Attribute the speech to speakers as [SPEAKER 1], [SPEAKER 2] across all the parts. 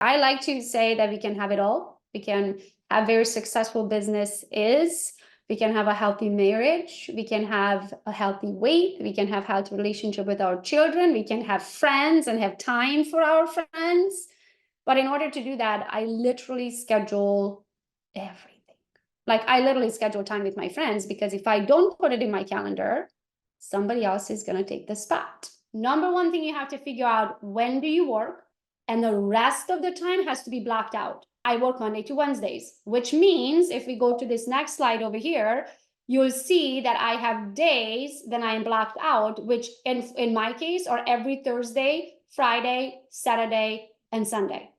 [SPEAKER 1] I like to say that we can have it all. We can have very successful businesses. We can have a healthy marriage. We can have a healthy weight. We can have healthy relationship with our children. We can have friends and have time for our friends. But in order to do that, I literally schedule everything. Like I literally schedule time with my friends, because if I don't put it in my calendar, somebody else is going to take the spot. Number one thing you have to figure out, when do you work? And the rest of the time has to be blocked out. I work Monday to Wednesdays, which means if we go to this next slide over here, you'll see that I have days that I am blocked out, which in my case are every Thursday, Friday, Saturday, and Sunday.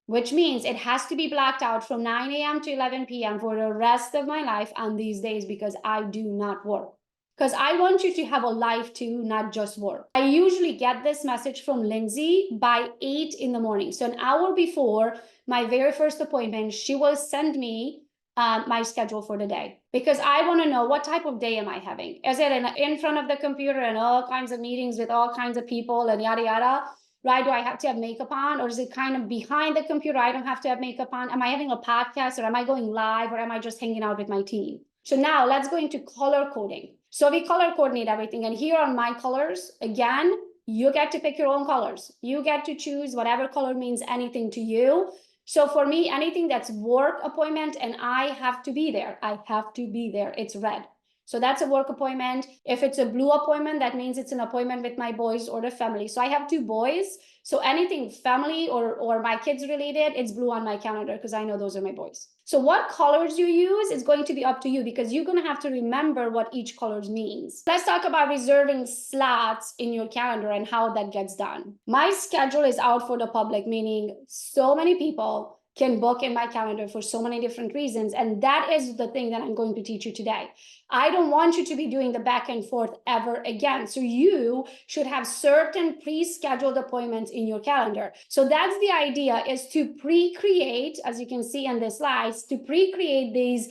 [SPEAKER 1] Which means it has to be blocked out from 9 a.m. to 11 p.m. for the rest of my life on these days, because I do not work. Because I want you to have a life too, not just work. I usually get this message from Lindsay by 8 in the morning. So an hour before my very first appointment, she will send me my schedule for the day, because I want to know what type of day am I having. Is it in front of the computer and all kinds of meetings with all kinds of people and yada yada, right? Do I have to have makeup on, or is it kind of behind the computer? I don't have to have makeup on. Am I having a podcast, or am I going live, or am I just hanging out with my team? So now let's go into color coding. So we color coordinate everything. And here are my colors. Again, you get to pick your own colors. You get to choose whatever color means anything to you. So for me, anything that's work appointment and I have to be there, I have to be there. It's red. So that's a work appointment. If it's a blue appointment, that means it's an appointment with my boys or the family. So I have 2 boys. So anything family or my kids related, it's blue on my calendar, because I know those are my boys. So what colors you use is going to be up to you, because you're going to have to remember what each color means. Let's talk about reserving slots in your calendar and how that gets done. My schedule is out for the public, meaning so many people can book in my calendar for so many different reasons. And that is the thing that I'm going to teach you today. I don't want you to be doing the back and forth ever again. So you should have certain pre-scheduled appointments in your calendar. So that's the idea, is to pre-create, as you can see in the slides, to pre-create these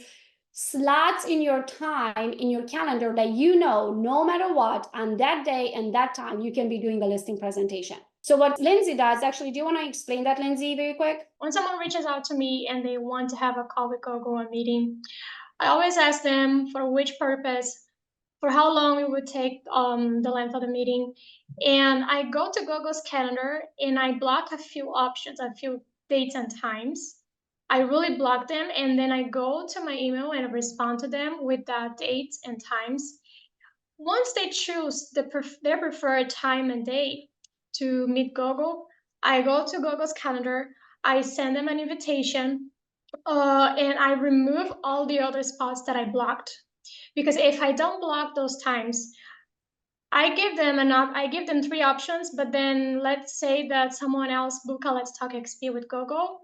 [SPEAKER 1] slots in your time, in your calendar, that no matter what, on that day and that time, you can be doing the listing presentation. So what Lindsay does, actually, do you want to explain that, Lindsay, very quick?
[SPEAKER 2] When someone reaches out to me and they want to have a call with Gogo, a meeting, I always ask them for which purpose, for how long it would take, the length of the meeting. And I go to Gogo's calendar and I block a few options, a few dates and times. I really block them, and then I go to my email and respond to them with that dates and times. Once they choose their preferred time and date to meet Gogo, I go to Gogo's calendar, I send them an invitation, and I remove all the other spots that I blocked. Because if I don't block those times, I give them 3 options, but then let's say that someone else book a Let's Talk XP with Gogo,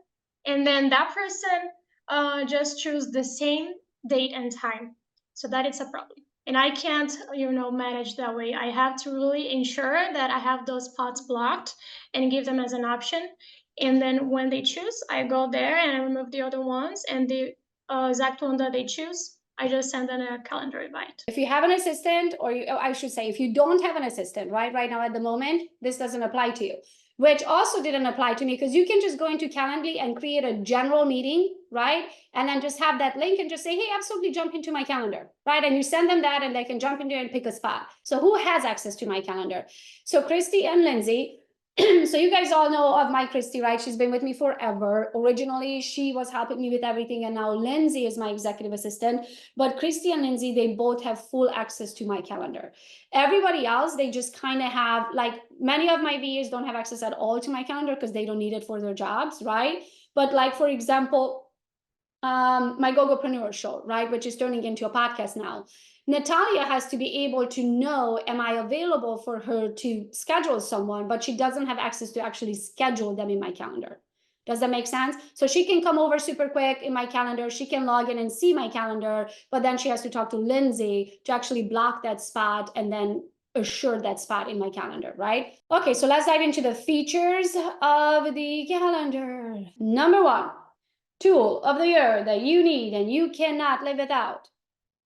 [SPEAKER 2] and then that person just choose the same date and time. So that is a problem. And I can't, manage that way. I have to really ensure that I have those spots blocked and give them as an option. And then when they choose, I go there and I remove the other ones, and the exact one that they choose, I just send them a calendar invite.
[SPEAKER 1] If you have an assistant, or I should say, if you don't have an assistant, right now at the moment, this doesn't apply to you, which also didn't apply to me, because you can just go into Calendly and create a general meeting, right? And then just have that link and just say, hey, absolutely jump into my calendar, right? And you send them that and they can jump in there and pick a spot. So who has access to my calendar? So Christy and Lindsay. So you guys all know of my Christy, right? She's been with me forever. Originally, she was helping me with everything, and now Lindsay is my executive assistant. But Christy and Lindsay, they both have full access to my calendar. Everybody else, they just kind of have, like, many of my VAs don't have access at all to my calendar because they don't need it for their jobs, right? But like, for example, my Gogopreneur show, right, which is turning into a podcast now. Natalia has to be able to know, am I available for her to schedule someone, but she doesn't have access to actually schedule them in my calendar. Does that make sense? So she can come over super quick in my calendar. She can log in and see my calendar, but then she has to talk to Lindsay to actually block that spot and then assure that spot in my calendar, right? Okay, so let's dive into the features of the calendar. Number 1 tool of the year that you need and you cannot live without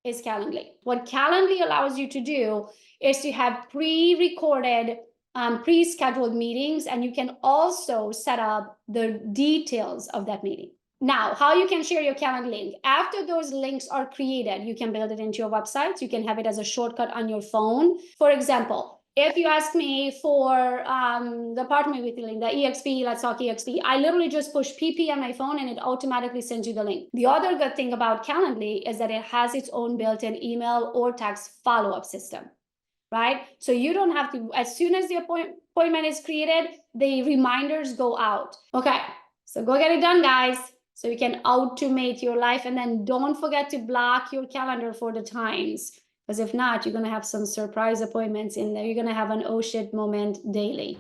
[SPEAKER 1] is Calendly. What Calendly allows you to do is to have pre-recorded pre-scheduled meetings, and you can also set up the details of that meeting. Now, how you can share your calendar link. After those links are created, you can build it into your website. You can have it as a shortcut on your phone. For example, if you ask me for the apartment with the link, the EXP, let's talk EXP, I literally just push PP on my phone and it automatically sends you the link. The other good thing about Calendly is that it has its own built-in email or text follow-up system, right? So you don't have to, as soon as the appointment is created, the reminders go out. Okay, so go get it done, guys, so you can automate your life. And then don't forget to block your calendar for the times, because if not, you're going to have some surprise appointments in there. You're going to have an oh shit moment daily.